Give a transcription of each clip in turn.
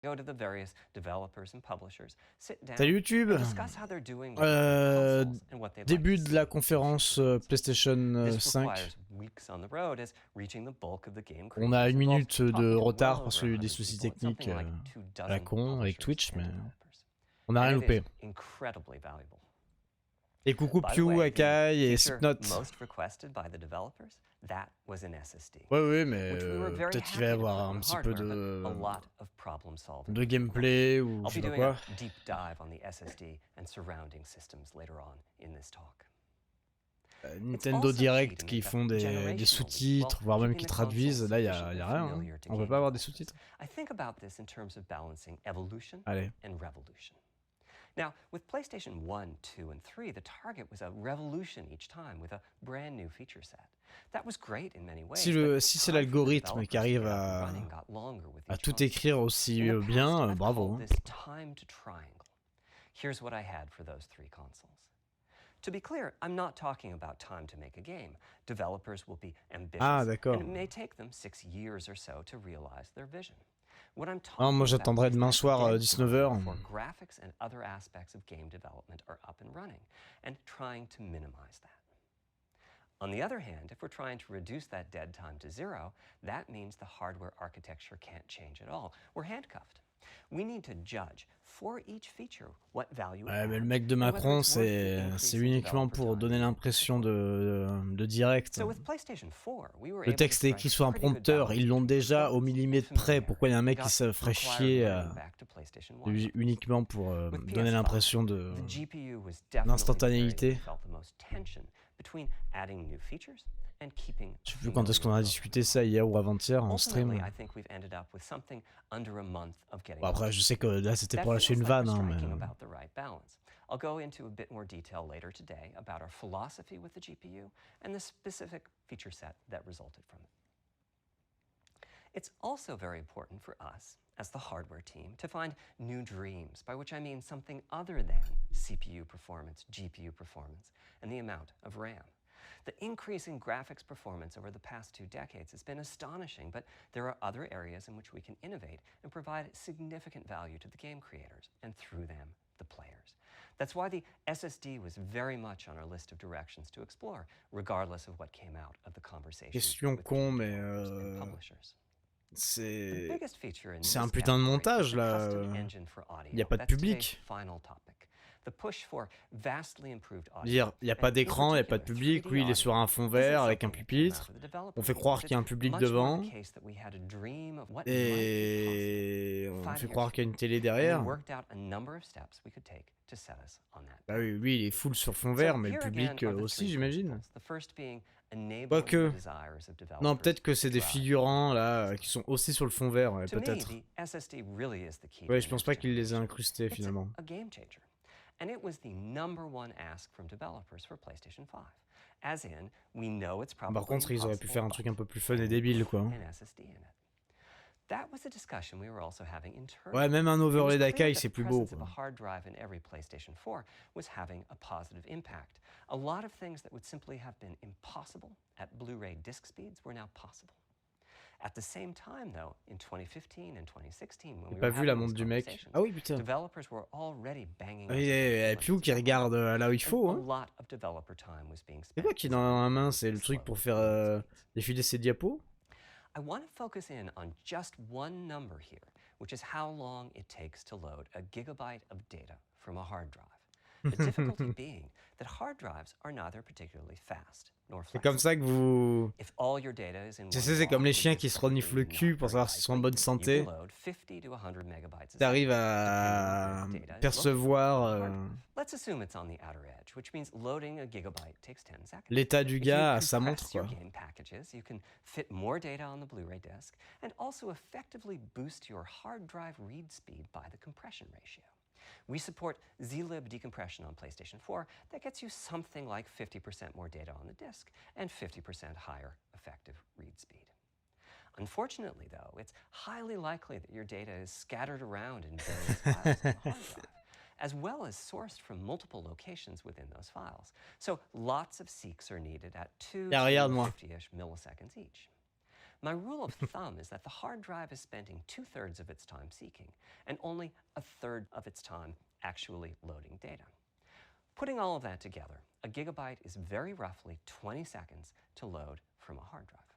Go to the various developers and publishers, sit down, Salut YouTube. and discuss how they're doing with their consoles and what they'd like Début to de see la in conférence future releases. PlayStation This 5. requires weeks on the road as reaching the bulk of the game On a creators une involves minute de talking to retard well parce over qu'il y a eu des 100 soucis people at techniques something like 2 à la dozen con avec publishers Twitch, and mais developers. on n'a rien And it is loupé. incredibly valuable. Et coucou By the Pew, way, the Akai et feature Slipknot. most requested by the developers, that was an SSD. Ouais, ouais, mais Which we were very peut-être qu'il va y happy to avoir put un on petit peu hardware, but a lot of problem solving. de gameplay ou I'll je be sais pas doing a quoi. deep dive on the SSD and surrounding systems later on in this talk. Nintendo Direct qui font des sous-titres, voire même qui traduisent, là il y a rien, hein. On peut pas avoir des sous-titres. I think about this in terms of balancing evolution Allez. and revolution. Now, with PlayStation 1, 2, and 3, the target was a revolution each time with a brand new feature set. That was great in many ways. Si c'est l'algorithme qui arrive à tout écrire aussi bien, bravo. This time to triangle. Here's what I had for those 3 consoles. To be clear, I'm not talking about time to make a game. Developers will be ambitious, and it may take them 6 years or so to realize their vision. What I'm talking moi j'attendrai demain soir 19h. For graphics and other aspects of game development are up and running, and trying to minimize that. On the other hand, if we're trying to reduce that dead time to 0, that means the hardware architecture can't change at all. We're handcuffed. We need to judge for each feature what value. Ouais, mais le mec de Macron, c'est uniquement pour donner l'impression de direct. Le texte est écrit sur un prompteur, ils l'ont déjà au millimètre près. Pourquoi il y a un mec qui se ferait chier uniquement pour donner l'impression d'instantanéité? Je sais plus quand est-ce qu'on a discuté ça, hier ou avant-hier en stream. Bon, après, je sais que là c'était pour lâcher une vanne, hein, mais... I'll go into a bit more detail later today about our philosophy with the GPU and the specific feature set that resulted from it. It's also very important for us, as the hardware team, to find new dreams, by which I mean something other than CPU performance, GPU performance, and the amount of RAM. The increase in graphics performance over the past 2 decades has been astonishing, but there are other areas in which we can innovate and provide significant value to the game creators, and through them, the players. That's why the SSD was very much on our list of directions to explore, regardless of what came out of the conversation. Question con, mais c'est un putain de montage là. Il n'y a pas de public. Dire, il n'y a pas d'écran, il n'y a pas de public, lui il est sur un fond vert avec un pupitre, on fait croire qu'il y a un public devant, et on fait croire qu'il y a une télé derrière. Bah oui, lui il est full sur fond vert, mais le public aussi j'imagine. Quoique, non peut-être que c'est des figurants là qui sont aussi sur le fond vert, ouais, peut-être. Ouais, je pense pas qu'il les a incrustés finalement. And it was the #1 ask from developers for PlayStation 5. As in, we know it's probably Par contre, ils auraient pu faire un truc un peu plus fun et débile, quoi. That was a discussion we were also having internally. Ouais, même un overlay d'Akai, c'est plus beau. The hard drive in every PlayStation 4 was having a positive impact. A lot of things that would simply have been impossible at Blu-ray disc speeds were now possible. At the same time, though, in 2015 and 2016, when we pas vu la montre du mec. Ah oui, putain. Developers were already banging. Et puis qui regarde là où il faut. Hein. C'est quoi qui est dans la main? C'est le truc pour faire défiler ses diapos? I want to focus in on just one number here, which is how long it takes to load a gigabyte of data from a hard drive. The difficulty being that hard drives are neither particularly fast nor flexible. C'est comme ça que vous... C'est comme les chiens qui se reniflent le cul pour savoir s'ils sont en bonne santé. T'arrives à percevoir l'état du gars à sa montre, quoi. You can fit more data on the Blu-ray disc and also effectively boost your hard drive read speed by the compression ratio. We support zlib decompression on PlayStation 4 that gets you something like 50% more data on the disk and 50% higher effective read speed. Unfortunately, though, it's highly likely that your data is scattered around in various files on the hard drive, as well as sourced from multiple locations within those files. So lots of seeks are needed at 2 to 50-ish milliseconds each. My rule of thumb is that the hard drive is spending 2/3 of its time seeking and only 1/3 of its time actually loading data. Putting all of that together, a gigabyte is very roughly 20 seconds to load from a hard drive.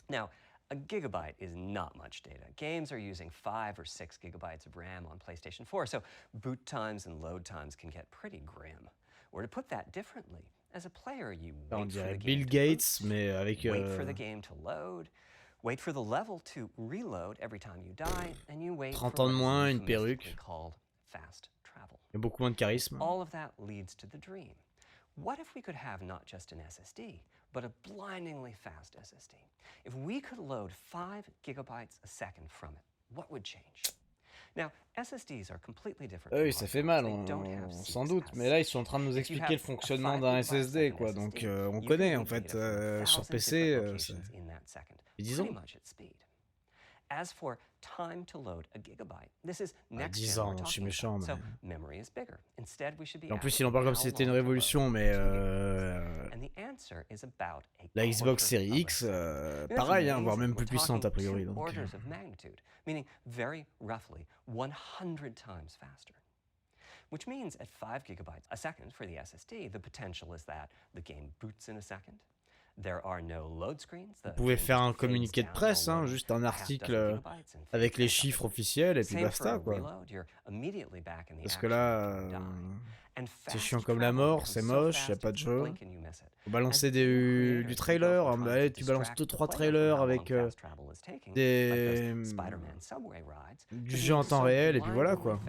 Now, a gigabyte is not much data. Games are using 5 or 6 gigabytes of RAM on PlayStation 4, so boot times and load times can get pretty grim. Or to put that differently, as a player, you wait for the game Bill to Gates, boot, mais avec wait for the game to load, wait for the level to reload every time you die, and you wait 30 for ans de what moins, is une perruque. euphemistically called fast travel. Et beaucoup moins de charisme. All of that leads to the dream. What if we could have not just an SSD, but a blindingly fast SSD? If we could load 5 gigabytes a second from it, what would change? Now, SSDs are completely different. Oui, ça fait mal, sans doute. Mais là, ils sont en train de nous expliquer le fonctionnement d'un SSD, quoi. Donc, on connaît, en fait, sur PC, c'est 10 ans. As for time to load a gigabyte, this is next 10 ans, je suis méchant. So memory is bigger. Instead, we should be en plus, il en parle comme si c'était une révolution, mais la Xbox Series X, pareil, hein, voire même plus puissante a priori. Donc, orders of magnitude, meaning very roughly 100 times faster. Which means at 5 gigabytes a second for the SSD, the potential is that the game boots in a second. Vous pouvez faire un communiqué de presse, hein, juste un article avec les chiffres officiels et puis basta, quoi. Parce que là, c'est chiant comme la mort, c'est moche, y a pas de jeu. Faut balancer du trailer, hein, bah, tu balances 2-3 trailers avec du jeu en temps réel et puis voilà, quoi.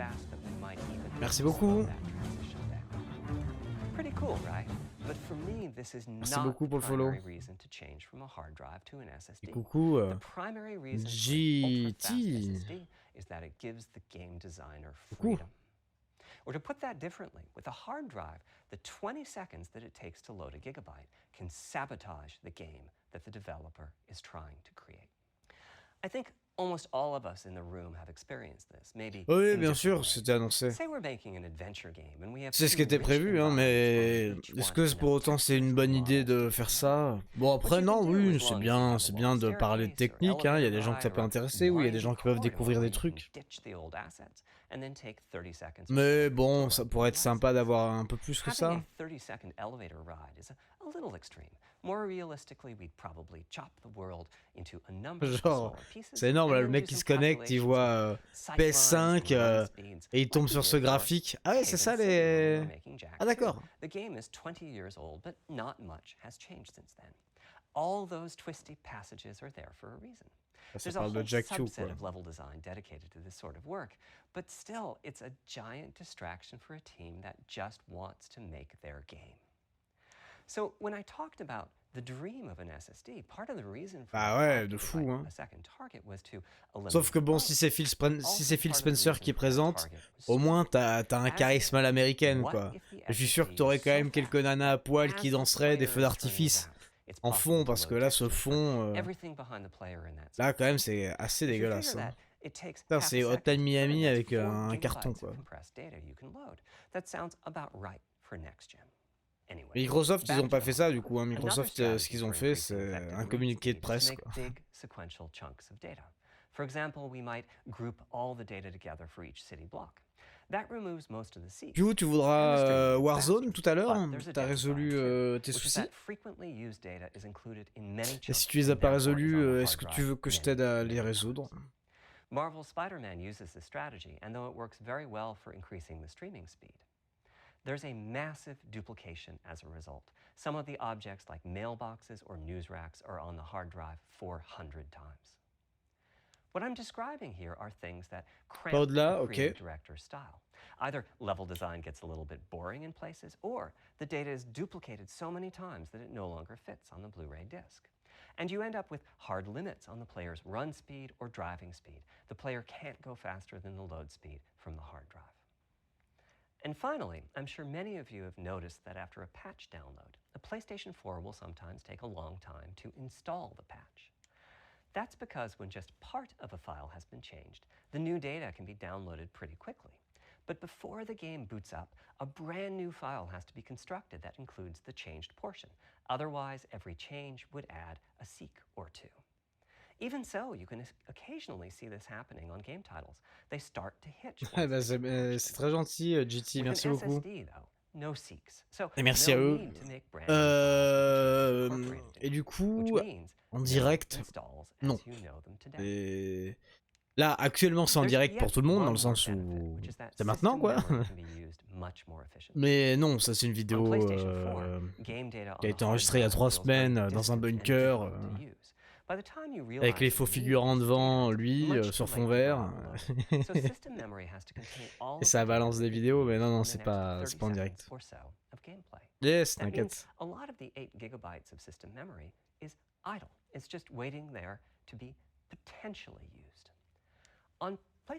Merci beaucoup. Merci beaucoup pour le follow. Et coucou, GT. Coucou. Or to put that differently, with a hard drive, the 20 seconds that it takes to load a gigabyte can sabotage the game that the developer is trying to create. I think almost all of us in the room have experienced this. Maybe oui, bien sûr, c'était annoncé. C'est ce qui était prévu, hein, mais est-ce que pour autant c'est une bonne idée de faire ça? Bon, après, non, oui, c'est bien de parler de technique, hein, il y a des gens que ça peut intéresser, oui, il y a des gens qui peuvent découvrir des trucs. Mais bon, ça pourrait être sympa d'avoir un peu plus que ça. Genre, c'est énorme, là, le mec qui se connecte, il voit PS5 et il tombe sur ce graphique. Ah ouais, c'est ça les... Ah d'accord. Ça parle de Jack Q, quoi. Level design dedicated to this sort of work, but still, it's a giant distraction for a team that just wants to make their game. So when I talked about the dream of an SSD, part of the reason for de fou, hein. a second target was to eliminate. Sauf que bon, si c'est Phil Spencer qui présente, au moins t'as un charisme à l'américaine, quoi. Je suis sûr que t'aurais quand même quelques nanas à poil qui danseraient des feux d'artifice en fond, parce que là, ce fond, là, quand même, c'est assez dégueulasse. Hein. Putain, c'est Hotline Miami avec un carton, quoi. Microsoft, ils ont pas fait ça, du coup. Hein. Microsoft, ce qu'ils ont fait, c'est un communiqué de presse, quoi. For example, we might group all the data together for each city block. That removes most of the seats. Tu voudras Warzone tout à l'heure? T'as résolu tes soucis? Et si tu les as pas résolus, est-ce que tu veux que je t'aide à les résoudre? Marvel Spider-Man uses this strategy, and though it works very well for increasing the streaming speed, there's a massive duplication as a result. Some of the objects like mailboxes or news racks are on the hard drive 400 times. What I'm describing here are things that cramp the creative director's style. Either level design gets a little bit boring in places, or the data is duplicated so many times that it no longer fits on the Blu-ray disc. And you end up with hard limits on the player's run speed or driving speed. The player can't go faster than the load speed from the hard drive. And finally, I'm sure many of you have noticed that after a patch download, the PlayStation 4 will sometimes take a long time to install the patch. That's because when just part of a file has been changed, the new data can be downloaded pretty quickly. But before the game boots up, a brand new file has to be constructed that includes the changed portion. Otherwise, every change would add a seek or two. Even so, you can occasionally see this happening on game titles. They start to hitch. Ouais, bah, c'est très gentil, GT, merci beaucoup. No seeks. So, et merci à eux. Et du coup, en direct, non. Et là, actuellement, c'est en direct pour tout le monde, dans le sens où c'est maintenant, quoi. Mais non, ça c'est une vidéo qui a été enregistrée il y a 3 semaines dans un bunker, avec les faux figurants devant lui, sur fond vert. Et ça balance des vidéos, mais non, c'est pas en direct. Yes, t'inquiète.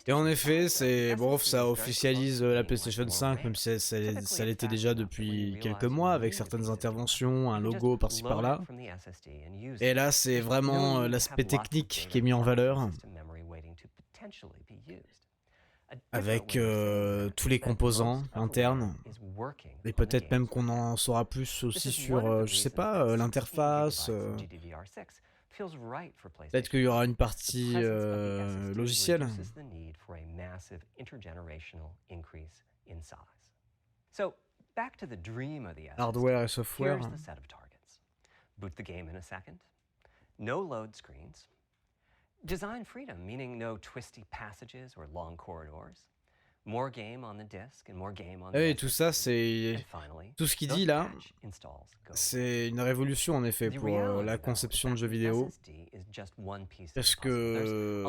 Et en effet, ça officialise la PlayStation 5, même si ça l'était déjà depuis quelques mois, avec certaines interventions, un logo par-ci par-là. Et là, c'est vraiment l'aspect technique qui est mis en valeur, avec tous les composants internes, et peut-être même qu'on en saura plus aussi sur, je sais pas, l'interface. Peut-être qu'il y aura une partie logicielle. Hardware et software. Boot the game in a second. No load screens. Design freedom, meaning no twisty passages or long corridors. More game on the disc and more game on the et tout ça, c'est tout ce qu'il dit là. C'est une révolution en effet pour la conception de jeux vidéo, parce que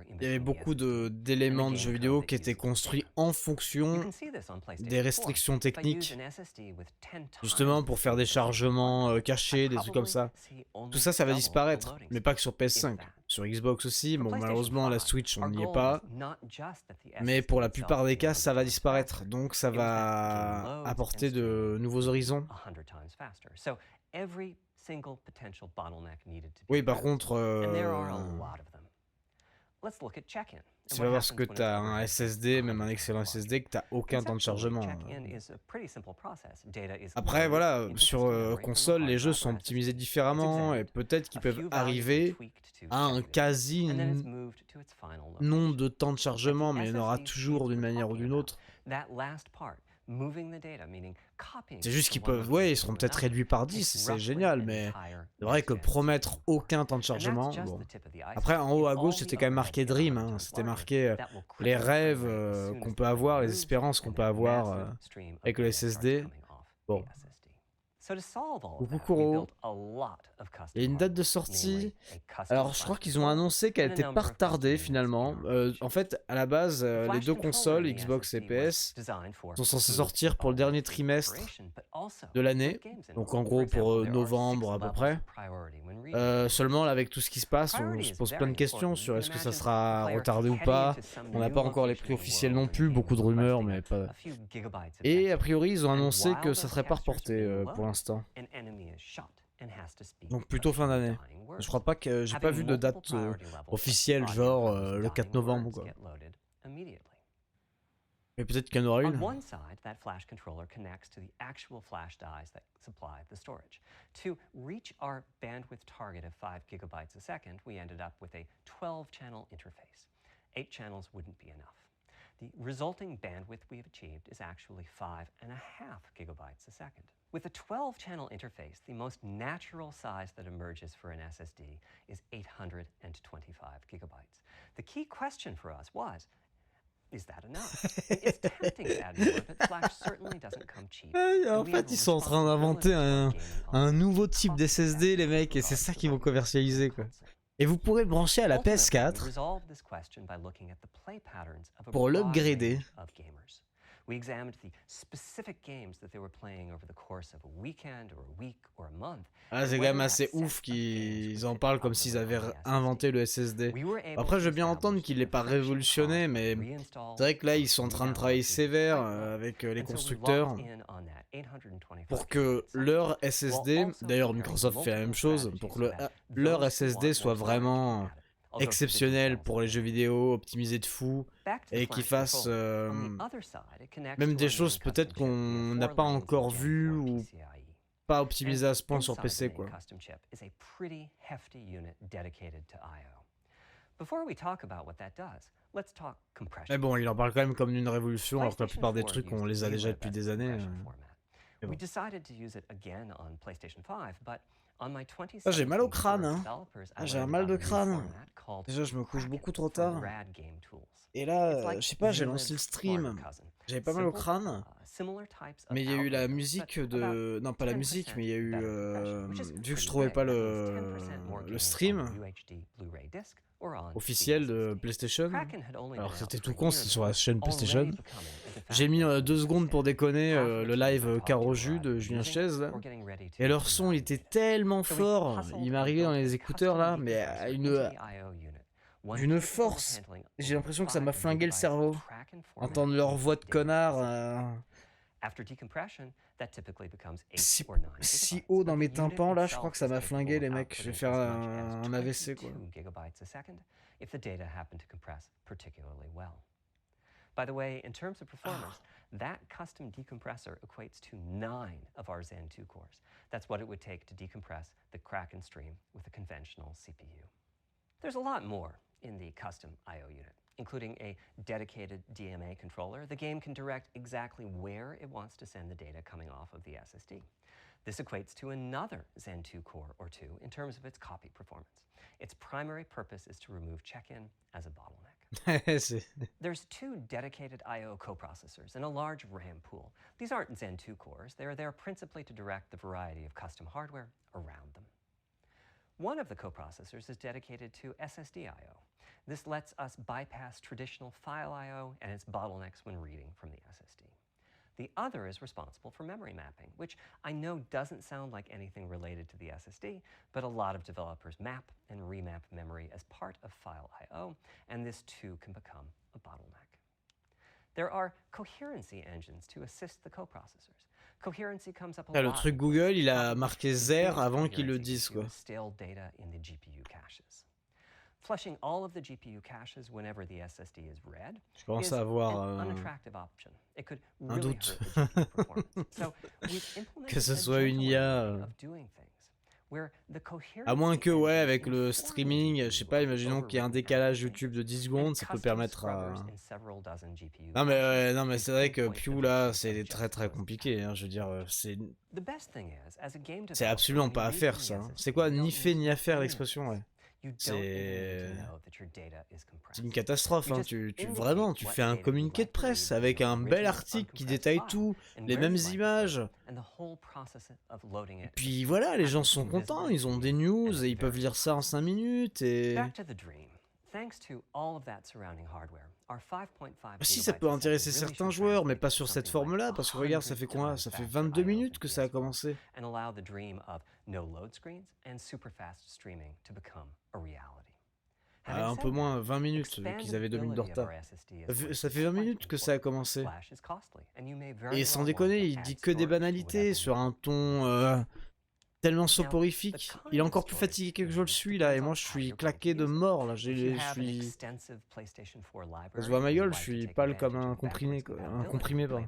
il y avait beaucoup d'éléments de jeux vidéo qui étaient construits en fonction des restrictions techniques, justement pour faire des chargements cachés, des trucs comme ça. Tout ça, ça va disparaître, mais pas que sur PS5. Sur Xbox aussi, bon malheureusement la Switch on n'y est pas, mais pour la plupart des cas ça va disparaître, donc ça va apporter de nouveaux horizons. Oui, par contre, c'est pas parce que t'as un SSD, même un excellent SSD, que t'as aucun temps de chargement. Après voilà, sur console, les jeux sont optimisés différemment, et peut-être qu'ils peuvent arriver à un quasi nombre de temps de chargement, mais il y en aura toujours d'une manière ou d'une autre. C'est juste qu'ils peuvent, ouais, ils seront peut-être réduits par 10, c'est génial, mais c'est vrai que promettre aucun temps de chargement, bon. Après, en haut à gauche, c'était quand même marqué Dream, hein. C'était marqué les rêves qu'on peut avoir, les espérances qu'on peut avoir avec le SSD. Bon. Coucou Kuro. Il y a une date de sortie. Alors je crois qu'ils ont annoncé qu'elle n'était pas retardée finalement. En fait, à la base, les deux consoles, Xbox et PS, sont censées sortir pour le dernier trimestre de l'année. Donc en gros pour novembre à peu près. Seulement là, avec tout ce qui se passe, on se pose plein de questions sur est-ce que ça sera retardé ou pas. On n'a pas encore les prix officiels non plus, beaucoup de rumeurs, mais pas. Et a priori, ils ont annoncé que ça serait pas reporté pour l'instant. Donc plutôt fin d'année. Je crois pas que j'ai pas vu de date officielle, genre le 4 novembre ou quoi. Mais peut-être qu'il y en aura une. On one side, that flash controller connects to the actual flash dies that supply the storage. To reach our bandwidth target of 5 gigabytes a second, we ended up with a 12-channel interface. 8 channels wouldn't be enough. The resulting bandwidth we've achieved is actually 5.5 gigabytes a second. With a 12-channel interface, the most natural size that emerges for an SSD is 825 gigabytes. The key question for us was, is that enough? It's tempting to add more, but Flash certainly doesn't come cheap. En fait, ils sont en train d'inventer un nouveau type d'SSD, les mecs, et c'est ça qu'ils vont commercialiser, quoi. Et vous pourrez brancher à la PS4 pour l'upgrader. We examined the specific games that they were playing over the course of a weekend or a week or a month. Ah, c'est quand même assez ouf qu'ils en parlent comme s'ils avaient inventé le SSD. Après, je veux bien entendre qu'il l'ait pas révolutionné, mais c'est vrai que là, ils sont en train de travailler sévère avec les constructeurs pour que leur SSD, d'ailleurs Microsoft fait la même chose, pour que leur SSD soit vraiment exceptionnel pour les jeux vidéo, optimisé de fou, et qui fasse même des choses peut-être qu'on n'a pas encore vues ou pas optimisé à ce point sur PC, quoi. Mais bon, il en parle quand même comme d'une révolution, alors que la plupart des trucs, on les a déjà depuis des années. Bon. Ah, j'ai mal au crâne, hein. Ah, j'ai un mal de crâne. Déjà, je me couche beaucoup trop tard. Et là, je sais pas, j'ai lancé le stream. J'avais pas mal au crâne. Mais il y a eu la musique de... Non, pas la musique, mais il y a eu... Vu que je trouvais pas le stream officiel de PlayStation, alors que c'était tout con, c'était sur la chaîne PlayStation. J'ai mis 2 secondes pour déconner le live Caro Jus de Julien Chaise, là. Et leur son, il était tellement fort, il m'arrivait dans les écouteurs, là, mais à d'une force. J'ai l'impression que ça m'a flingué le cerveau. Entendre leur voix de connard si haut dans mes tympans, là, je crois que ça m'a flingué, les mecs. Je vais faire un AVC, quoi. By the way, in terms of performance, that custom decompressor equates to 9 of our Zen 2 cores. That's what it would take to decompress the Kraken stream with a conventional CPU. There's a lot more in the custom I/O unit, including a dedicated DMA controller. The game can direct exactly where it wants to send the data coming off of the SSD. This equates to another Zen 2 core or two in terms of its copy performance. Its primary purpose is to remove check-in as a bottleneck. There's 2 dedicated I/O coprocessors and a large RAM pool. These aren't Zen 2 cores. They're there principally to direct the variety of custom hardware around them. One of the coprocessors is dedicated to SSD I/O. This lets us bypass traditional file I/O and its bottlenecks when reading from the SSD. The other is responsible for memory mapping, which I know doesn't sound like anything related to the SSD, but a lot of developers map and remap memory as part of file I/O, and this too can become a bottleneck. There are coherency engines to assist the coprocessors. Coherency comes up a lot. Le truc Google, il a marqué Zer avant qu'il le dise, quoi. Stale data in the GPU caches. Flushing all of the GPU caches whenever the SSD is read Je commence à avoir un doute que ce soit une IA. À moins que, ouais, avec le streaming, je sais pas, imaginons qu'il y ait un décalage YouTube de 10 secondes, ça peut permettre à... Non mais c'est vrai que Pew, là, c'est très très compliqué, hein, je veux dire, c'est absolument pas à faire, ça. Hein. C'est quoi, ni fait ni à faire, l'expression, ouais. C'est une catastrophe, hein. Vraiment, tu fais un communiqué de presse avec un bel article qui détaille tout, les mêmes images. Et puis voilà, les gens sont contents, ils ont des news et ils peuvent lire ça en 5 minutes et... Si, ça peut intéresser certains joueurs, mais pas sur cette forme-là, parce que regarde, ça fait quoi? Ça fait 22 minutes que ça a commencé. Un peu moins, 20 minutes qu'ils avaient 2 minutes de retard. Ça fait 20 minutes que ça a commencé. Et sans déconner, il dit que des banalités sur un ton tellement soporifique. Il est encore plus fatigué que je le suis là, et moi je suis claqué de mort là. Je suis... Ça se voit à ma gueule, je suis pâle comme un comprimé, quoi. Un comprimé, pardon.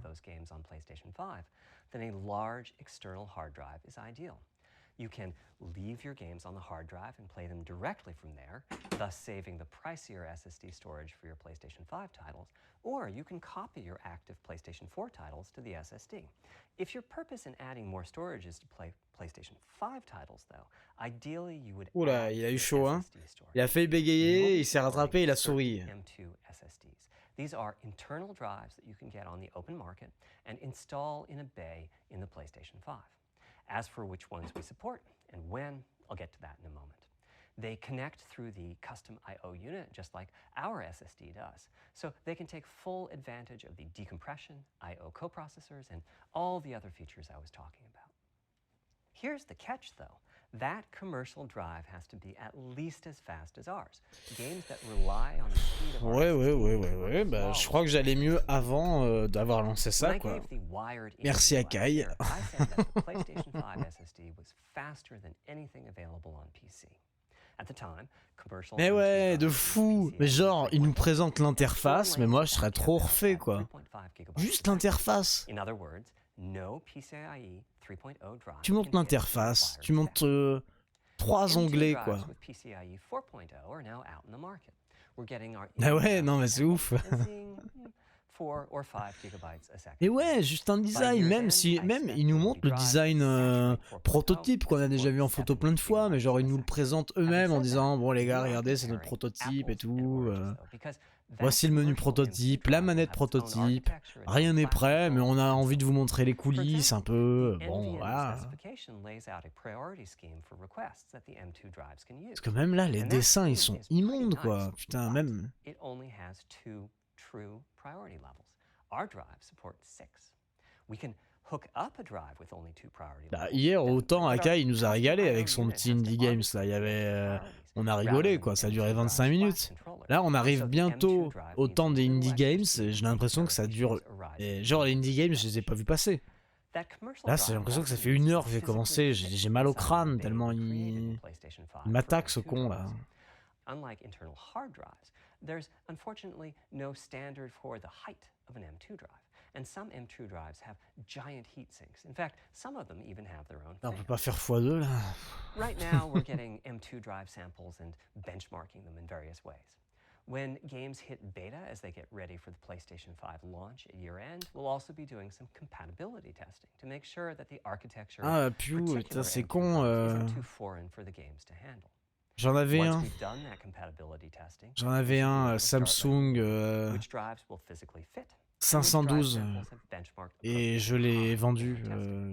You can leave your games on the hard drive and play them directly from there, thus saving the pricier SSD storage for your PlayStation 5 titles, or you can copy your active PlayStation 4 titles to the SSD. If your purpose in adding more storage is to play PlayStation 5 titles, though, ideally you would Oula, il a eu chaud, hein. Il a failli bégayer, il s'est rattrapé, il a souri. M2 SSDs. These are internal drives that you can get on the open market and install in a bay in the PlayStation 5. As for which ones we support and when, I'll get to that in a moment. They connect through the custom I/O unit just like our SSD does, so they can take full advantage of the decompression, I/O coprocessors, and all the other features I was talking about. Here's the catch though. That commercial drive has to be at least as fast as ours. Games that rely on the speed of Ouais, bah je crois que j'allais mieux avant d'avoir lancé ça, quoi. Merci à Kai. Mais ouais, de fou. Mais genre, il nous présente l'interface, mais moi je serais trop refait, quoi. Juste l'interface. Tu montes l'interface, tu montes 3 onglets, quoi. Ah ouais, non mais c'est ouf. Et ouais, juste un design, même ils nous montrent le design prototype qu'on a déjà vu en photo plein de fois, mais genre ils nous le présentent eux-mêmes en disant bon les gars regardez c'est notre prototype et tout. Voici le menu prototype, la manette prototype, rien n'est prêt mais on a envie de vous montrer les coulisses un peu, bon voilà. Parce que même là les dessins ils sont immondes quoi, putain même... Bah, hier autant Akai il nous a régalé avec son petit indie games là, il y avait on a rigolé quoi, ça a duré 25 minutes. Là on arrive bientôt au temps des indie games et j'ai l'impression que ça dure, et genre les indie games je les ai pas vus passer. Là j'ai l'impression que ça fait 1 heure que j'ai commencé, j'ai mal au crâne tellement il m'attaque ce con là. There's unfortunately no standard for the height of an M2 drive, and some M2 drives have giant heat sinks. In fact, some of them even have their own On peut pas faire x2 là. Right now, we're getting M2 drive samples and benchmarking them in various ways. When games hit beta as they get ready for the PlayStation 5 launch at year-end, we'll also be doing some compatibility testing to make sure that the architecture c'est con. isn't too foreign for the games to handle. J'en avais un Samsung 512 et je l'ai vendu.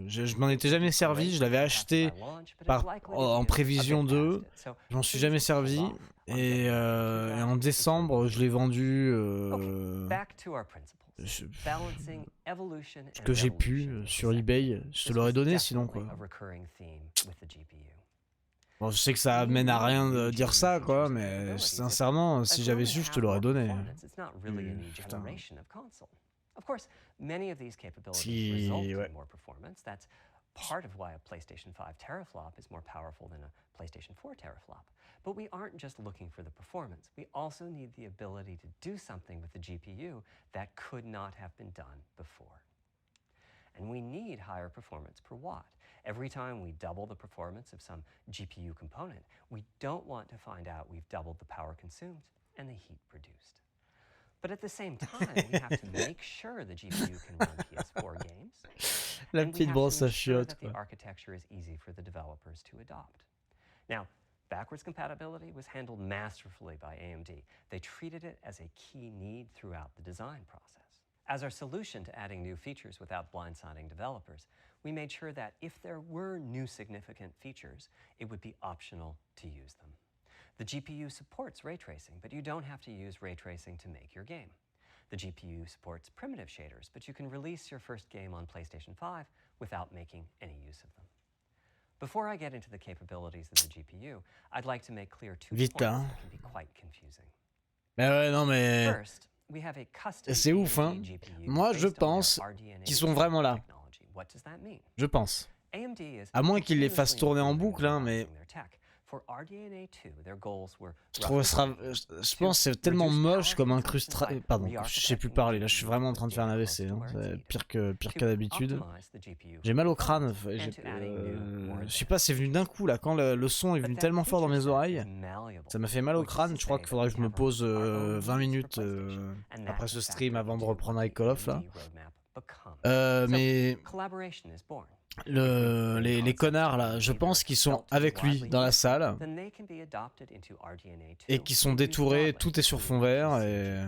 Je m'en étais jamais servi, je l'avais acheté en prévision de, je m'en suis jamais servi et en décembre je l'ai vendu ce que j'ai pu sur eBay. Je te l'aurais donné sinon quoi. Bon, je sais que ça amène à rien de dire ça, quoi, mais sincèrement, si j'avais su, je te l'aurais donné. Putain. Si, ouais. Part of why a PlayStation 5 teraflop is more powerful than a PlayStation 4 teraflop. But we aren't just looking for the performance. We also need the ability to do something with the GPU that could not have been done before. And we need higher performance per watt. Every time we double the performance of some GPU component, we don't want to find out we've doubled the power consumed and the heat produced. But at the same time, we have to make sure the GPU can run PS4 games. La petite brosse à chiottes. That the architecture is easy for the developers to adopt. Now, backwards compatibility was handled masterfully by AMD. They treated it as a key need throughout the design process. As our solution to adding new features without blindsiding developers, we made sure that if there were new significant features, it would be optional to use them. The GPU supports ray tracing, but you don't have to use ray tracing to make your game. The GPU supports primitive shaders, but you can release your first game on PlayStation 5 without making any use of them. Before I get into the capabilities of the GPU, I'd like to make clear 2 points that can be quite confusing. Mais ouais, non mais... First, we have a custom c'est ouf, hein. Moi, je pense qu'ils sont vraiment là. Je pense. À moins qu'ils les fassent tourner en boucle, hein, mais... Je pense que c'est tellement moche comme incrustation. Pardon, je sais plus parler, là je suis vraiment en train de faire un AVC, hein. Pire que d'habitude. J'ai mal au crâne, je sais pas, c'est venu d'un coup là, quand le son est venu tellement fort dans mes oreilles, ça m'a fait mal au crâne. Je crois qu'il faudrait que je me pose 20 minutes après ce stream avant de reprendre avec Call of là. Mais... les connards là, je pense qu'ils sont avec lui dans la salle et qu'ils sont détourés, tout est sur fond vert et...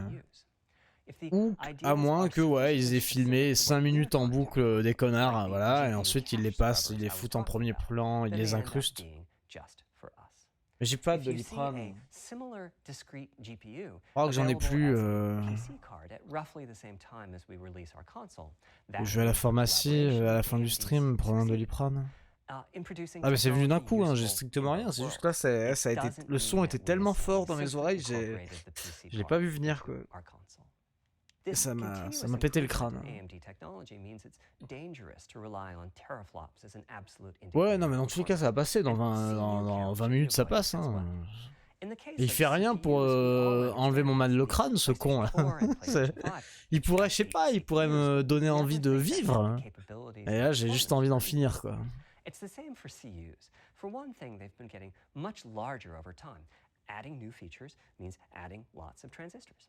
Ou à moins que ouais, ils aient filmé 5 minutes en boucle des connards, voilà, et ensuite ils les passent, ils les foutent en premier plan, ils les incrustent. Mais j'ai pas de Doliprane. Je crois que j'en ai plus. Je vais à la pharmacie à la fin du stream prendre un Doliprane. Ah mais c'est venu d'un coup, hein, j'ai strictement rien, c'est juste que là ça a été, le son était tellement fort dans mes oreilles, je l'ai pas vu venir quoi. Et ça m'a pété le crâne. Ouais non mais dans tous les cas ça va passer, dans 20 minutes ça passe hein. Il fait rien pour enlever mon mal le crâne, ce con là. Il pourrait, je sais pas, il pourrait me donner envie de vivre. Et là, j'ai juste envie d'en finir, quoi. It's the same for CUs. For one thing, they've been getting much larger over time. Adding new features means adding lots of transistors.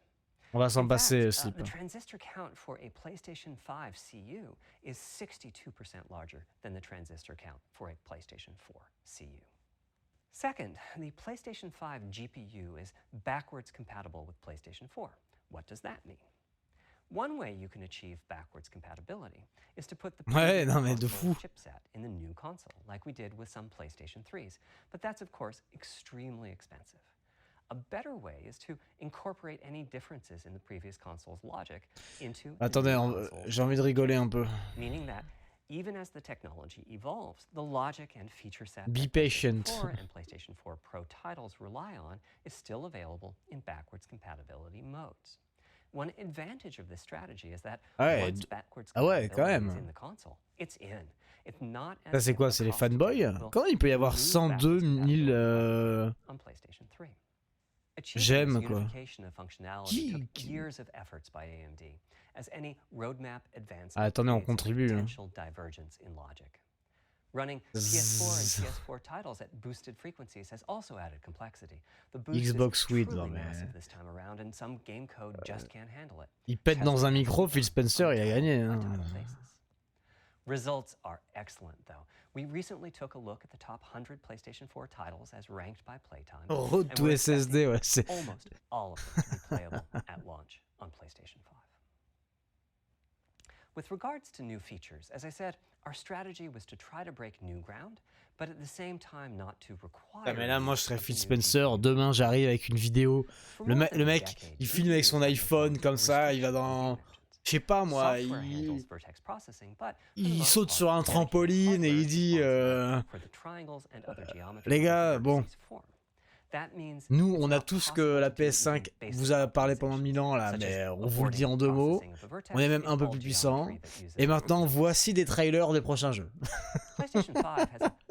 On va s'en passer, Slip. The transistor count for a PlayStation 5 CU is 62% larger than the transistor count for a PlayStation 4 CU. Second, the PlayStation 5 GPU is backwards compatible with PlayStation 4. What does that mean? One way you can achieve backwards compatibility is to put the chipset in the new console, like we did with some PlayStation 3s, but that's of course extremely expensive. A better way is to incorporate any differences in the previous console's logic into Attendez, j'ai envie de rigoler un peu. Meaning that even as the technology evolves, the logic and feature set Be patient. PlayStation 4 and PlayStation 4 Pro titles rely on is still available in backwards compatibility modes. One advantage of this strategy is that once backwards compatibility is in the console, it's in. It's not as ça c'est quoi, c'est les fanboys? Comment il peut y avoir 102 000 on PlayStation 3? j'aime quoi. Ah, attendez, on contribue. Running PS4 and PS4 titles at boosted frequencies has also added complexity. The boost Xbox is With, truly non mais... massive this time around, and some game code just can't handle it. Il pète dans un micro, Phil Spencer, il a gagné. Hein. Results are excellent, though. We recently took a look at the top 100 PlayStation 4 titles as ranked by playtime. Road to SSD, ouais, c'est... Almost all of them to be playable at launch on PlayStation 5. With regards to new features, as I said, our strategy was to try to break new ground, but at the same time not to require... Ah mais là, moi, je serais Phil Spencer. Demain, j'arrive avec une vidéo. Le mec, il filme avec son iPhone, comme ça, il va dans... Je sais pas, moi, il saute sur un trampoline et il dit... les gars, bon... Nous, on a tout ce que la PS5 vous a parlé pendant 1000 ans, là, mais on vous le dit en 2 mots. On est même un peu plus puissant. Et maintenant, voici des trailers des prochains jeux. PlayStation 5 has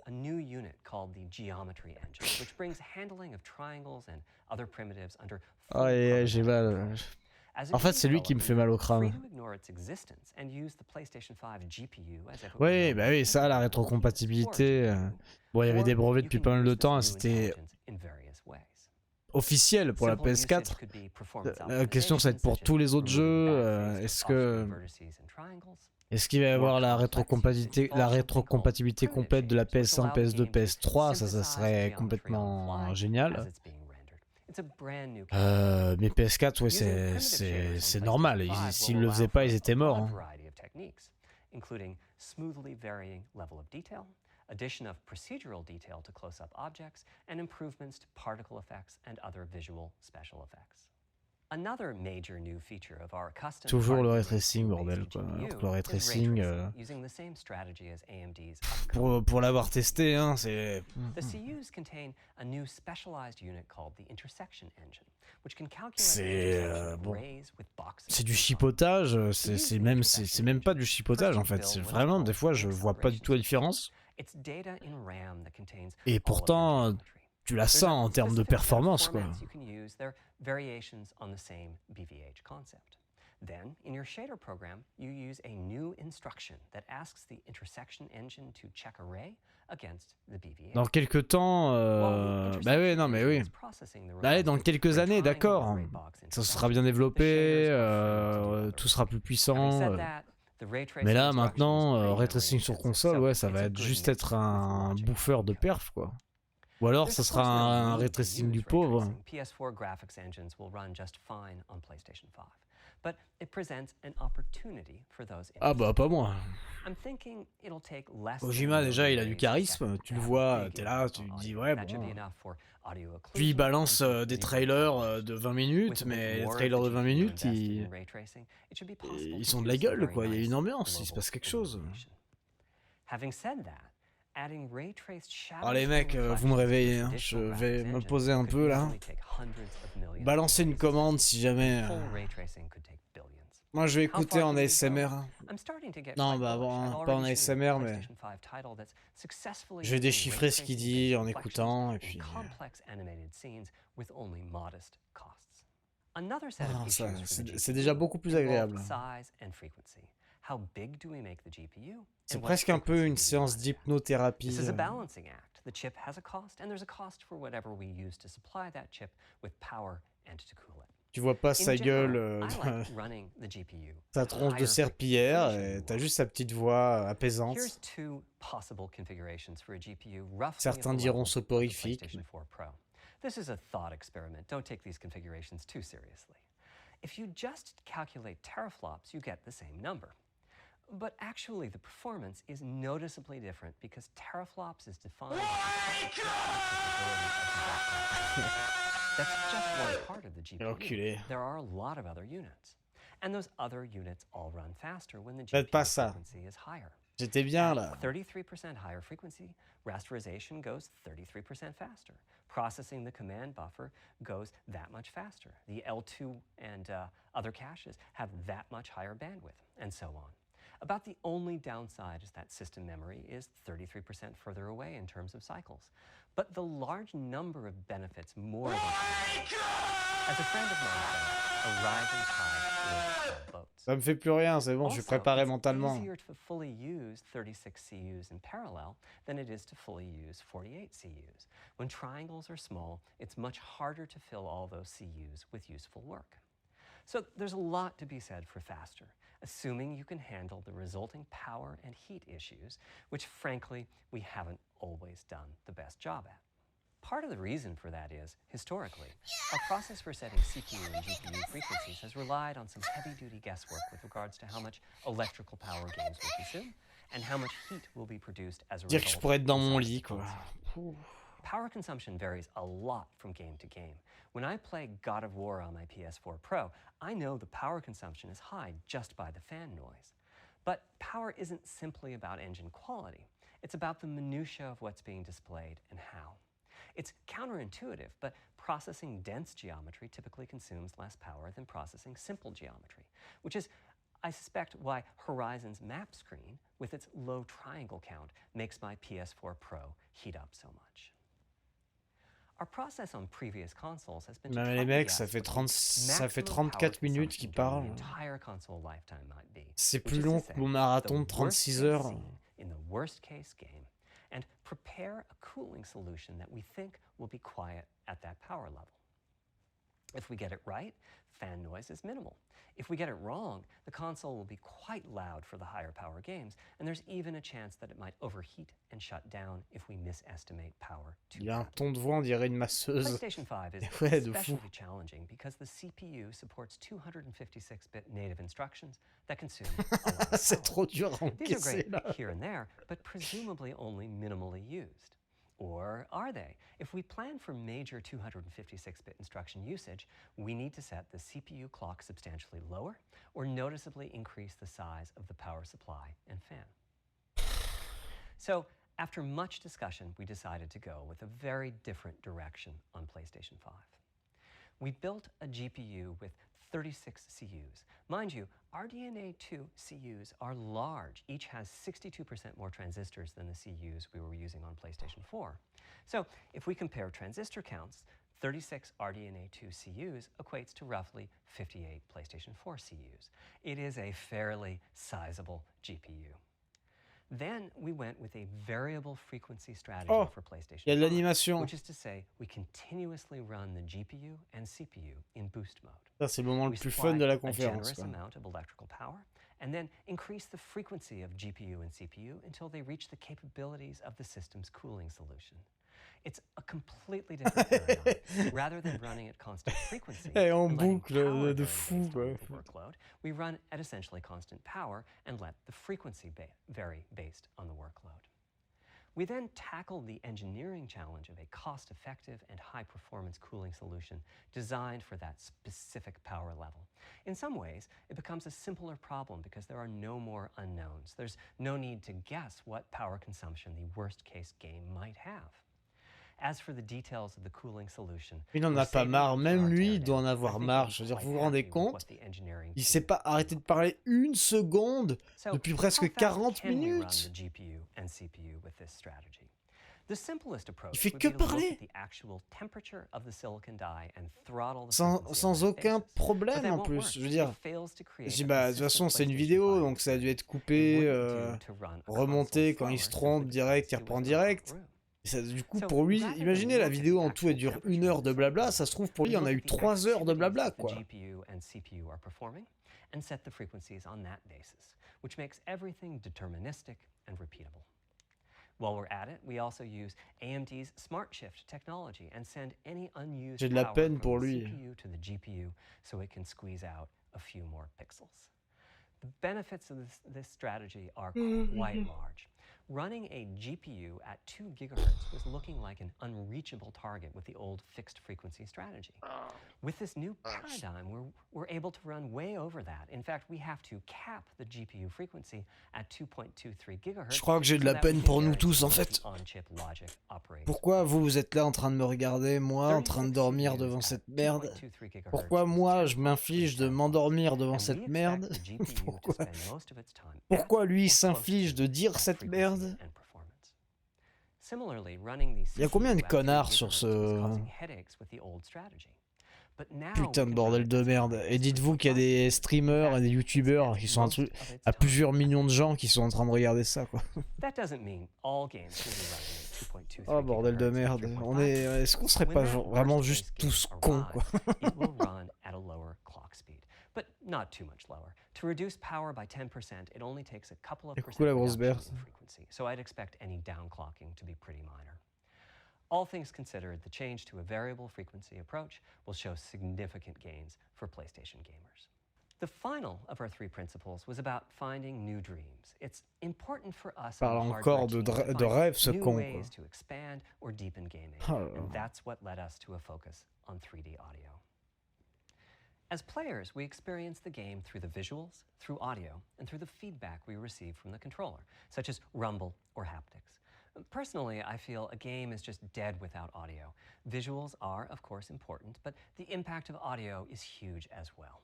a new unit called the Geometry Engine, which brings handling of triangles and other primitives under oh, j'ai mal. En fait, c'est lui qui me fait mal au crâne. Oui, bah oui, ça, la rétrocompatibilité. Bon, il y avait des brevets depuis pas mal de temps, c'était officiel pour la PS4. La question, ça va être pour tous les autres jeux. Est-ce qu'il va y avoir la rétrocompatibilité complète de la PS1, PS2, PS3? Ça serait complètement génial. Mais PS4, ouais, c'est normal. S'ils le faisaient pas, ils étaient morts. Hein. Addition of procedural detail to close-up objects, and improvements to particle effects and other visual special effects. Another major new feature of our custom toujours le ray tracing, bordel, quoi. Le ray tracing, pour l'avoir testé, hein, c'est... The CUs contain a new specialized unit called the intersection engine, which can calculate c'est du chipotage, c'est même pas du chipotage en fait. C'est vraiment, des fois, je vois pas du tout la différence. Et pourtant, tu la sens en termes de performance, quoi. Then, in your shader program, you use a new instruction that asks the intersection engine to check a ray against the BVH. Dans quelques temps, bah oui, non mais oui. Allez, dans quelques années, d'accord. Ça sera bien développé, tout sera plus puissant. Mais là, maintenant, ray tracing sur console, ouais, ça va juste être un bouffeur de perf, quoi. Ou alors, ça sera un ray tracing du pauvre. PS4 graphics engines will run just fine on PlayStation 5. But it presents an opportunity for those. Ah bah pas moi. Kojima déjà il a du charisme, tu le vois, t'es là, tu te dis ouais bon. Puis il balance des trailers de 20 minutes, mais les trailers de 20 minutes ils sont de la gueule quoi, il y a une ambiance, il se passe quelque chose. Oh les mecs, vous me réveillez, hein. Je vais me poser un peu là. Balancer une commande si jamais... Moi je vais écouter en ASMR. Non, bah bon, pas en ASMR, mais je vais déchiffrer ce qu'il dit en écoutant, et puis... Ah, c'est déjà beaucoup plus agréable. C'est presque un peu une séance d'hypnothérapie. The chip has a cost, and there's a cost for whatever we use to supply that chip with power and to cool it. Tu vois pas sa gueule, sa tronche de serpillière, et t'as juste sa petite voix apaisante. Certains diront soporifique. This is a thought experiment. Don't take these configurations too seriously. If you just calculate teraflops, you get the same number. But actually, the performance is noticeably different because teraflops is defined as the capability of the background. That's just one part of the GPU. There are a lot of other units. And those other units all run faster when the GPU frequency is higher. J'étais bien là. 33% higher frequency, rasterization goes 33% faster. Processing the command buffer goes that much faster. The L2 and other caches have that much higher bandwidth, and so on. About the only downside is that system memory is 33% further away in terms of cycles. But the large number of benefits more than as a friend of mine said, a rising tide lifts all boats. Ça me fait plus rien, c'est bon, je suis préparé mentalement. It's easier to fully use 36 CUs in parallel than it is to fully use 48 CUs. When triangles are small, it's much harder to fill all those CUs with useful work. So there's a lot to be said for faster, assuming you can handle the resulting power and heat issues, which frankly, we haven't always done the best job at. Part of the reason for that is, historically, our process for setting CPU and GPU frequencies has relied on some heavy-duty guesswork with regards to how much electrical power games will consume and how much heat will be produced as a result. Dire que je pourrais être dans mon lit, quoi. Power consumption varies a lot from game to game. When I play God of War on my PS4 Pro, I know the power consumption is high just by the fan noise. But power isn't simply about engine quality. It's about the minutiae of what's being displayed and how. It's counterintuitive, but processing dense geometry typically consumes less power than processing simple geometry, which is, I suspect, why Horizon's map screen, with its low triangle count, makes my PS4 Pro heat up so much. Our process on previous consoles has been to les mecs, ça fait 34 minutes qu'ils parlent. C'est plus long que mon marathon de 36 heures. In the worst case game, and prepare a cooling solution that we think will be quiet at that power level. If we get it right, fan noise is minimal. If we get it wrong, the console will be quite loud for the higher power games, and there's even a chance that it might overheat and shut down if we misestimate power too Il y a un ton de voix, on dirait une masseuse. PlayStation 5 is especially challenging because the CPU supports 256-bit native instructions that consume a lot of power. C'est trop dur à encaisser, These are great là. here and there, but presumably only minimally used. Or are they? If we plan for major 256-bit instruction usage, we need to set the CPU clock substantially lower or noticeably increase the size of the power supply and fan. So, after much discussion, we decided to go with a very different direction on PlayStation 5. We built a GPU with 36 CUs. Mind you, RDNA2 CUs are large. Each has 62% more transistors than the CUs we were using on PlayStation 4. So if we compare transistor counts, 36 RDNA2 CUs equates to roughly 58 PlayStation 4 CUs. It is a fairly sizable GPU. Then we went with a variable frequency strategy for PlayStation 5, which is to say we continuously run the GPU and CPU in boost mode. Ça, c'est le moment le plus fun de la conférence. A generous amount of electrical power, and then increase the frequency of GPU and CPU until they reach the capabilities of the system's cooling solution. It's a completely different paradigm. Rather than running at constant frequency en boucle de fou, workload, we run at essentially constant power and let the frequency vary based on the workload. We then tackled the engineering challenge of a cost-effective and high-performance cooling solution designed for that specific power level. In some ways, it becomes a simpler problem because there are no more unknowns. There's no need to guess what power consumption the worst-case game might have. Il n'en a pas marre, même lui, il doit en avoir marre. Je veux dire, vous vous rendez compte? Il s'est pas arrêté de parler une seconde depuis presque 40 minutes. Il fait que parler sans aucun problème en plus. Je veux dire, je dis bah de toute façon c'est une vidéo donc ça a dû être coupé, remonté quand il se trompe direct, il reprend direct. Et ça, du coup pour lui, imaginez la vidéo en tout elle dure 1 heure de blabla, ça se trouve pour lui il y en a eu 3 heures de blabla quoi. While we're at it, we also use AMD's Smart Shift technology and send any unused J'ai de la power peine from pour the lui. CPU to the GPU so it can squeeze out a few more pixels. The benefits of this strategy are quite large. Running a GPU at 2 gigahertz was looking like an unreachable target with the old fixed frequency strategy. With this new paradigm, we're able to run way over that. In fact, we have to cap the GPU frequency at 2.23 gigahertz. Je crois que j'ai de la peine pour nous tous en fait. Pourquoi vous êtes là en train de me regarder, moi en train de dormir devant cette merde? Pourquoi moi je m'inflige de m'endormir devant cette merde? Pourquoi lui s'inflige de dire cette merde? Il y a combien de connards sur ce putain de bordel de merde? Et dites-vous qu'il y a des streamers et des youtubeurs qui sont à plusieurs millions de gens qui sont en train de regarder ça quoi. Oh bordel de merde, est-ce qu'on serait pas vraiment juste tous cons quoi? But not too much lower. To reduce power by 10%, it only takes a couple of percent reduction in frequency, so I'd expect any downclocking to be pretty minor. All things considered, the change to a variable frequency approach will show significant gains for PlayStation gamers. The final of our 3 principles was about finding new dreams. It's important for us Parle encore de rêve ce con quoi. To expand or deepen gaming, and that's what led us to a focus on 3D audio. As players, we experience the game through the visuals, through audio, and through the feedback we receive from the controller, such as rumble or haptics. Personally, I feel a game is just dead without audio. Visuals are, of course, important, but the impact of audio is huge as well.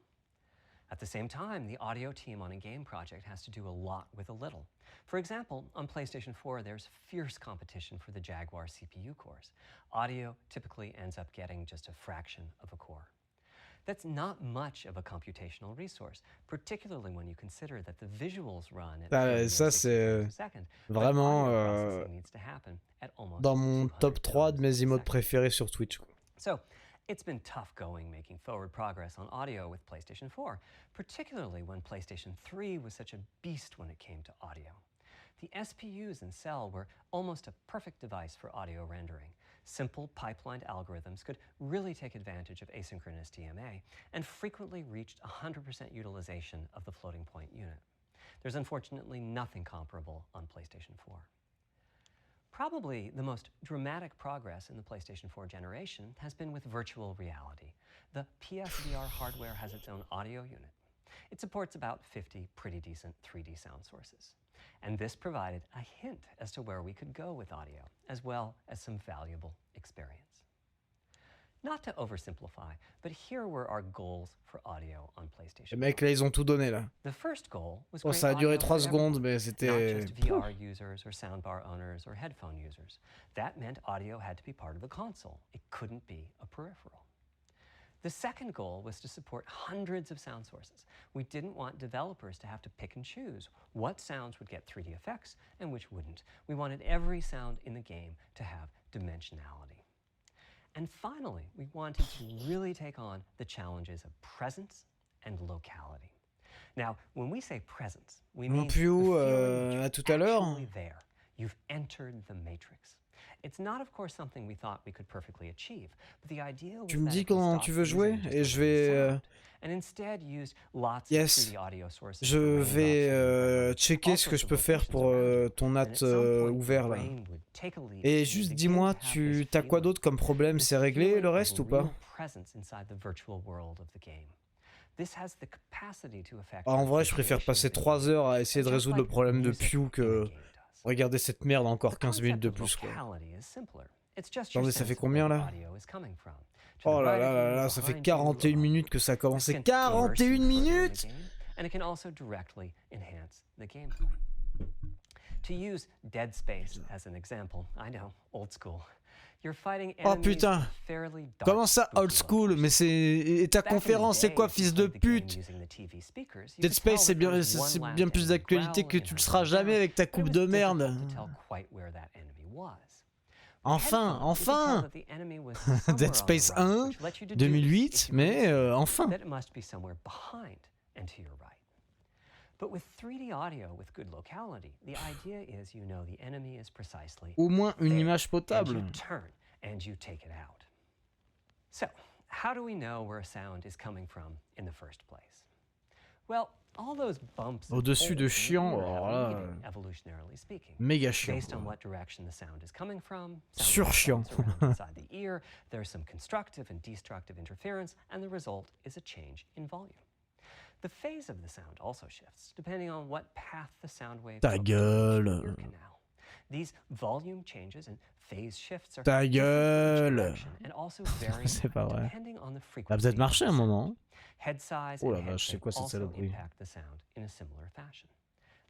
At the same time, the audio team on a game project has to do a lot with a little. For example, on PlayStation 4, there's fierce competition for the Jaguar CPU cores. Audio typically ends up getting just a fraction of a core. That's not much of a computational resource, particularly when you consider that the visuals run at ça c'est vraiment dans mon top 3 de mes emotes préférés sur Twitch. So, it's been tough going making forward progress on audio with PlayStation 4, particularly when PlayStation 3 was such a beast when it came to audio. The SPUs in Cell were almost a perfect device for audio rendering. Simple pipelined algorithms could really take advantage of asynchronous DMA and frequently reached 100% utilization of the floating point unit. There's unfortunately nothing comparable on PlayStation 4. Probably the most dramatic progress in the PlayStation 4 generation has been with virtual reality. The PSVR hardware has its own audio unit. It supports about 50 pretty decent 3D sound sources. And this provided a hint as to where we could go with audio, as well as some valuable experience. Not to oversimplify, but here were our goals for audio on PlayStation. Les mecs là ils ont tout donné là. The first goal was bon, ça a duré 3 secondes mais c'était not just VR users or soundbar owners or headphone users. That meant audio had to be part of the console. It couldn't be a peripheral. The second goal was to support hundreds of sound sources. We didn't want developers to have to pick and choose what sounds would get 3D effects and which wouldn't. We wanted every sound in the game to have dimensionality. And finally, we wanted to really take on the challenges of presence and locality. Now, when we say presence, we mean the feeling à tout à l'heure. There. You've entered the matrix. It's not, of course, something we thought we could perfectly achieve, but the idea was tu me dis quand tu veux jouer et je vais yes, je vais checker ce que je peux faire pour ton NAT ouvert là. Et juste dis-moi, t'as quoi d'autre comme problème? C'est réglé le reste ou pas? En vrai, je préfère passer 3 heures à essayer de résoudre le problème de Pew que regarder cette merde encore 15 minutes de plus quoi. Attendez, ça fait combien là? Oh là là là là, ça fait 41 minutes que ça a commencé. 41 minutes! And it can also directly enhance the gameplay. To use Dead Space as an example, I know, old school. You're fighting Oh enemies putain! fairly dark, Comment ça, old school? Mais c'est... Et ta conférence, c'est quoi, fils de pute? Dead Space, c'est bien plus d'actualité que tu le seras jamais avec ta coupe de merde. Enfin, enfin! Dead Space 1, 2008, mais enfin! Au moins une image potable. So, how do we know where a sound is coming from in the first place? Well, all those bumps au-dessus de chiant, alors là, evolutionarily speaking, méga chiant. based on what direction the sound is coming from, surchiant. inside the ear, there's some constructive and destructive interference, and the result is a change in volume. The phase of the sound also shifts, depending on what path the sound wave Ta gueule. These volume changes and phase shifts are Ta gueule. and also vary depending on the frequency. Ça a peut-être marché un moment. Head size Oh and la vache, c'est quoi cette also saloperie? impact the sound in a similar fashion.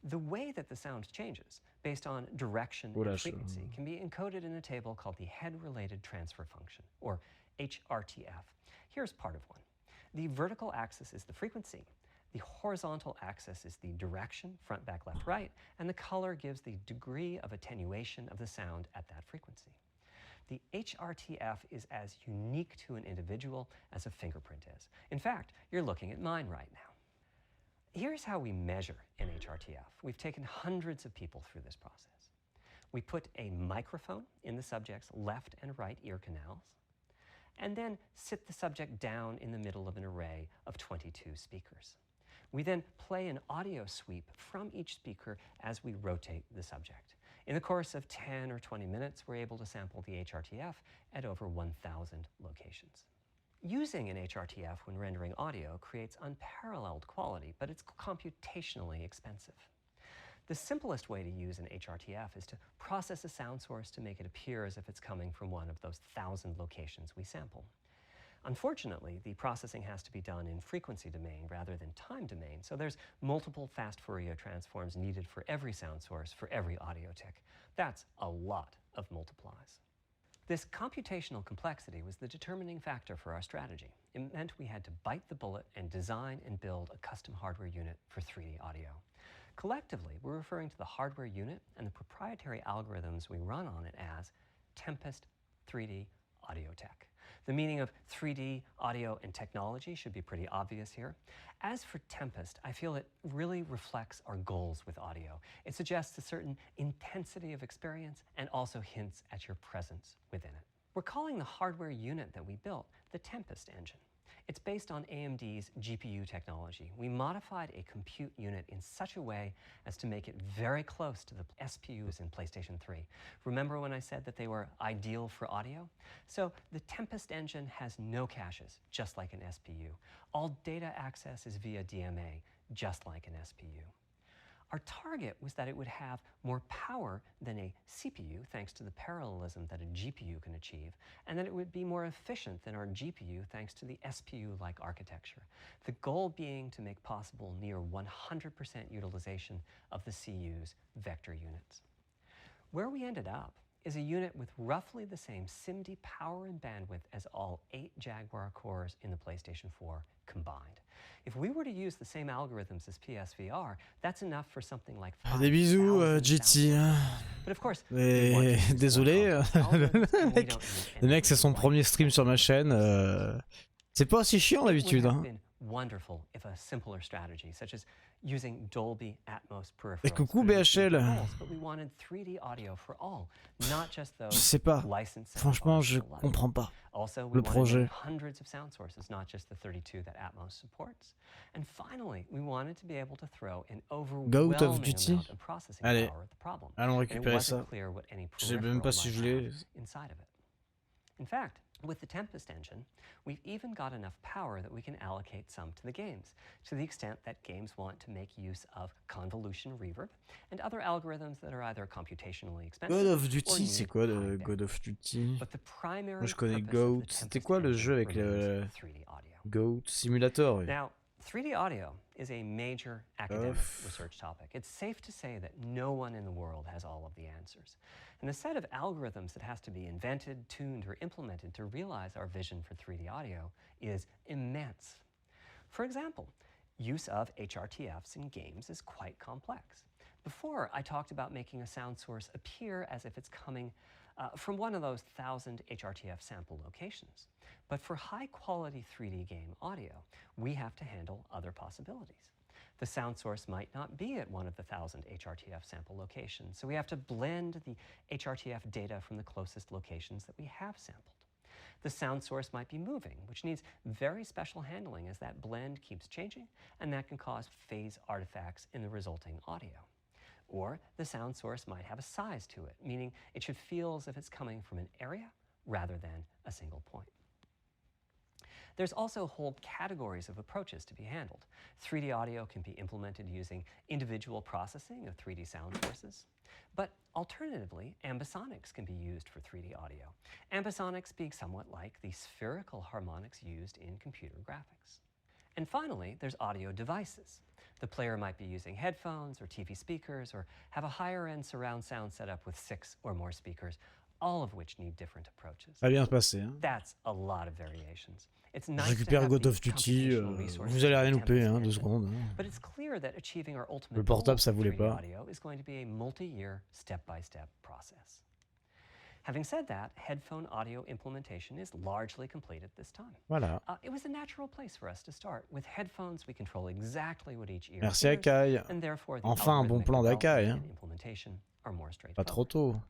The way that the sound changes based on direction and frequency can be encoded in a table called the head-related transfer function, or HRTF. Here's part of one. The vertical axis is the frequency. The horizontal axis is the direction, front, back, left, right, and the color gives the degree of attenuation of the sound at that frequency. The HRTF is as unique to an individual as a fingerprint is. In fact, you're looking at mine right now. Here's how we measure an HRTF. We've taken hundreds of people through this process. We put a microphone in the subject's left and right ear canals, and then sit the subject down in the middle of an array of 22 speakers. We then play an audio sweep from each speaker as we rotate the subject. In the course of 10 or 20 minutes, we're able to sample the HRTF at over 1,000 locations. Using an HRTF when rendering audio creates unparalleled quality, but it's computationally expensive. The simplest way to use an HRTF is to process a sound source to make it appear as if it's coming from one of those 1,000 locations we sample. Unfortunately, the processing has to be done in frequency domain rather than time domain, so there's multiple fast Fourier transforms needed for every sound source for every audio tick. That's a lot of multiplies. This computational complexity was the determining factor for our strategy. It meant we had to bite the bullet and design and build a custom hardware unit for 3D audio. Collectively, we're referring to the hardware unit and the proprietary algorithms we run on it as Tempest 3D Audio Tech. The meaning of 3D audio and technology should be pretty obvious here. As for Tempest, I feel it really reflects our goals with audio. It suggests a certain intensity of experience and also hints at your presence within it. We're calling the hardware unit that we built the Tempest engine. It's based on AMD's GPU technology. We modified a compute unit in such a way as to make it very close to the SPUs in PlayStation 3. Remember when I said that they were ideal for audio? So the Tempest engine has no caches, just like an SPU. All data access is via DMA, just like an SPU. Our target was that it would have more power than a CPU, thanks to the parallelism that a GPU can achieve, and that it would be more efficient than our GPU, thanks to the SPU-like architecture. The goal being to make possible near 100% utilization of the CU's vector units. Where we ended up is a unit with roughly the same SIMD power and bandwidth as all 8 Jaguar cores in the PlayStation 4 combined. If we were to use the same algorithms as PSVR, that's enough for something like Des bisous, GT. Mais désolé, le mec c'est son premier stream sur ma chaîne. C'est pas aussi chiant d'habitude. Wonderful if a simpler strategy, such as using Dolby Atmos peripherals. Et coucou BHL. But we wanted 3D audio for all, not just those je sais pas. Franchement, je comprends pas le projet. Hundreds of sound sources, not just the 32 that Atmos supports. And finally, we wanted to be able to throw an overwhelming amount of processing power at the problem. Allons récupérer ça. Clear what any Je sais même pas si je l'ai. inside of it. In fact, With the Tempest engine, we've even got enough power that we can allocate some to the games, to the extent that games want to make use of convolution reverb and other algorithms that are either computationally expensive. God of Duty, c'est quoi le God of Duty? Moi je connais Goat. C'était quoi le jeu avec le Goat Simulator? Oui. Now, 3D audio is a major academic research topic. It's safe to say that no one in the world has all of the answers. And the set of algorithms that has to be invented, tuned, or implemented to realize our vision for 3D audio is immense. For example, use of HRTFs in games is quite complex. Before, I talked about making a sound source appear as if it's coming from one of those 1,000 HRTF sample locations. But for high-quality 3D game audio, we have to handle other possibilities. The sound source might not be at one of the 1,000 HRTF sample locations, so we have to blend the HRTF data from the closest locations that we have sampled. The sound source might be moving, which needs very special handling as that blend keeps changing, and that can cause phase artifacts in the resulting audio. Or the sound source might have a size to it, meaning it should feel as if it's coming from an area rather than a single point. There's also whole categories of approaches to be handled. 3D audio can be implemented using individual processing of 3D sound sources. But alternatively, ambisonics can be used for 3D audio. Ambisonics being somewhat like the spherical harmonics used in computer graphics. And finally, there's audio devices. The player might be using headphones or TV speakers or have a higher-end surround sound setup with 6 or more speakers, all of which need different approaches. Ça va bien se passer, hein. That's a lot of variations. It's Je nice récupère God of Duty, vous allez rien louper, hein, 2 secondes. Hein. But it's clear that achieving our ultimate Le portable, ça goal voulait with 3D pas. audio is going to be a multi-year, step-by-step process. Having said that, headphone audio implementation is largely complete at this time. Voilà. It was a natural place for us to start. With headphones, we control exactly what each ear Merci hears, Akai. and therefore the Enfin un bon algorithmic plan d'Akai. development Hein. and implementation are more Pas straightforward. trop tôt.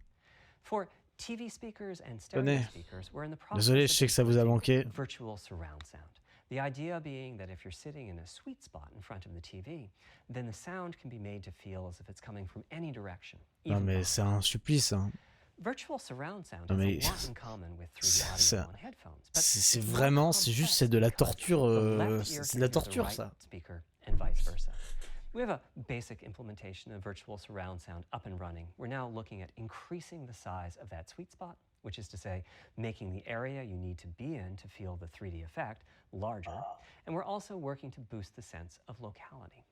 For TV speakers and stereo Tenez. speakers, we're in the process Désolé, of je sais que ça vous a manqué. virtual surround sound. The idea being that if you're sitting in a sweet spot in front of the TV, then the sound can be made to feel as if it's coming from any direction. Non mais c'est un supplice. Hein. Virtual surround sound Non, has mais a lot in common with 3D audio on headphones. But c'est it's more vraiment, c'est juste, c'est de la complex torture. because the left ear C'est can de la hear the torture right ça. speaker and vice versa. We have a basic implementation of virtual surround sound up and running. We're now looking at increasing the size of that sweet spot, which is to say, making the area you need to be in to feel the 3D effect larger. And we're also working to boost the sense of locality.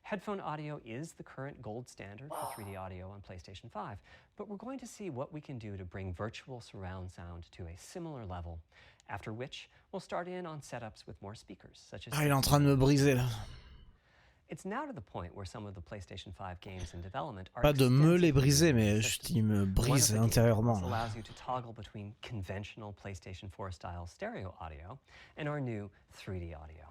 Headphone audio is the current gold standard for 3D audio on PlayStation 5, but we're going to see what we can do to bring virtual surround sound to a similar level, after which we'll start in on setups with more speakers, such as... Ah, il est en train de me briser là. It's now to the point where some of the PlayStation 5 games in development are Pas de me les extensively briser, mais using juste systems. il me One of brise the games intérieurement. Là. allows you to toggle between conventional PlayStation 4 style stereo audio and our new 3D audio.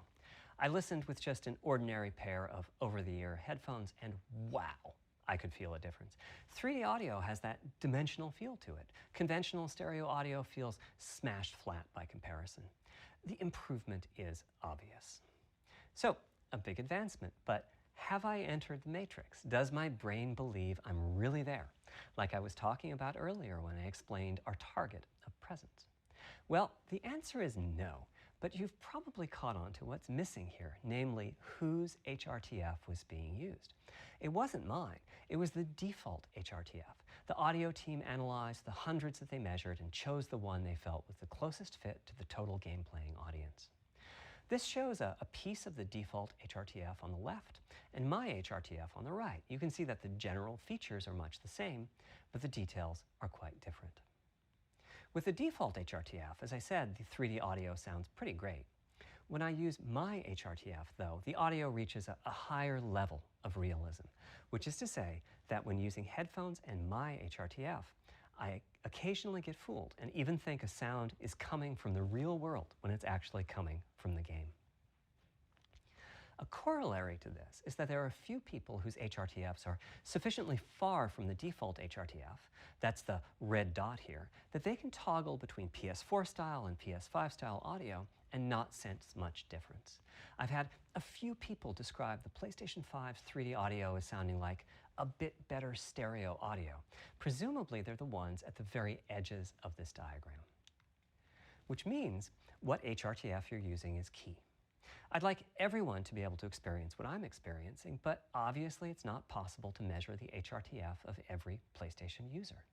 I listened with just an ordinary pair of over-the-ear headphones, and wow, I could feel a difference. 3D audio has that dimensional feel to it. Conventional stereo audio feels smashed flat by comparison. The improvement is obvious. So, a big advancement, but have I entered the matrix? Does my brain believe I'm really there, like I was talking about earlier when I explained our target of presence? Well, the answer is no. But you've probably caught on to what's missing here, namely whose HRTF was being used. It wasn't mine, it was the default HRTF. The audio team analyzed the hundreds that they measured and chose the one they felt was the closest fit to the total game-playing audience. This shows a piece of the default HRTF on the left and my HRTF on the right. You can see that the general features are much the same, but the details are quite different. With the default HRTF, as I said, the 3D audio sounds pretty great. When I use my HRTF, though, the audio reaches a higher level of realism, which is to say that when using headphones and my HRTF, I occasionally get fooled and even think a sound is coming from the real world when it's actually coming from the game. A corollary to this is that there are a few people whose HRTFs are sufficiently far from the default HRTF, that's the red dot here, that they can toggle between PS4 style and PS5 style audio and not sense much difference. I've had a few people describe the PlayStation 5's 3D audio as sounding like a bit better stereo audio. Presumably they're the ones at the very edges of this diagram. which means what HRTF you're using is key. I'd like everyone to be able to experience what I'm experiencing, but obviously it's not possible to measure the HRTF of every PlayStation user.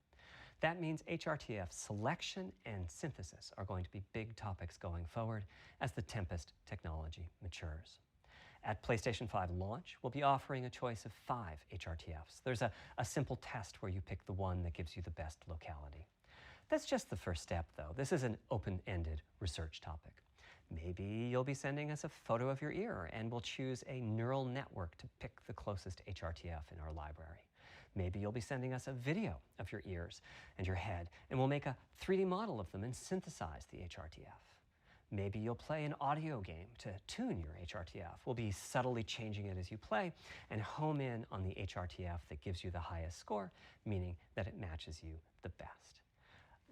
That means HRTF selection and synthesis are going to be big topics going forward as the Tempest technology matures. At PlayStation 5 launch, we'll be offering a choice of 5 HRTFs. There's a simple test where you pick the one that gives you the best locality. That's just the first step, though. This is an open-ended research topic. Maybe you'll be sending us a photo of your ear, and we'll choose a neural network to pick the closest HRTF in our library. Maybe you'll be sending us a video of your ears and your head, and we'll make a 3D model of them and synthesize the HRTF. Maybe you'll play an audio game to tune your HRTF. We'll be subtly changing it as you play and home in on the HRTF that gives you the highest score, meaning that it matches you the best.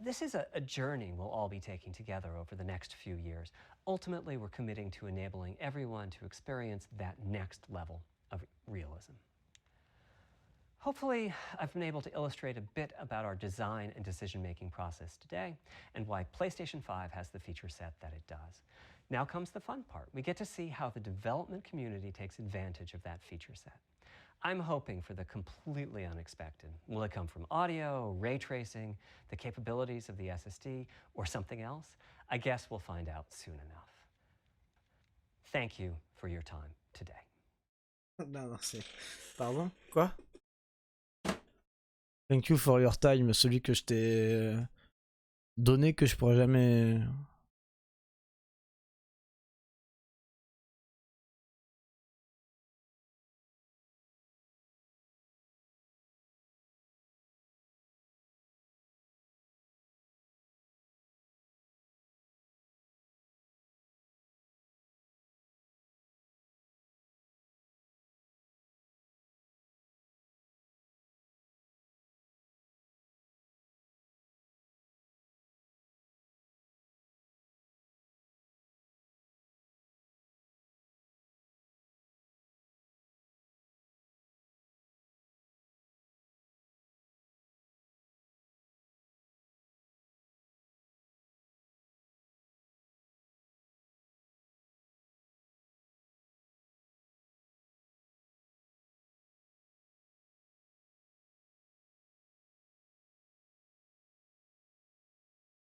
This is a journey we'll all be taking together over the next few years. Ultimately, we're committing to enabling everyone to experience that next level of realism. Hopefully, I've been able to illustrate a bit about our design and decision-making process today and why PlayStation 5 has the feature set that it does. Now comes the fun part. We get to see how the development community takes advantage of that feature set. I'm hoping for the completely unexpected. Will it come from audio, ray tracing, the capabilities of the SSD, or something else? I guess we'll find out soon enough. Thank you for your time today. Non, c'est... Pardon? Quoi? Thank you for your time, celui que je t'ai donné que je pourrais jamais...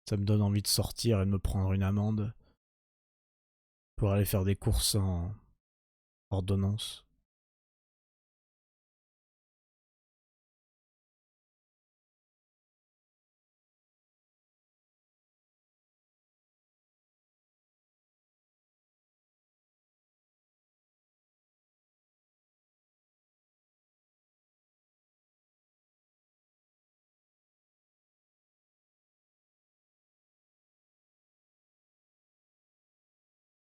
Ça me donne envie de sortir et de me prendre une amende pour aller faire des courses en ordonnance.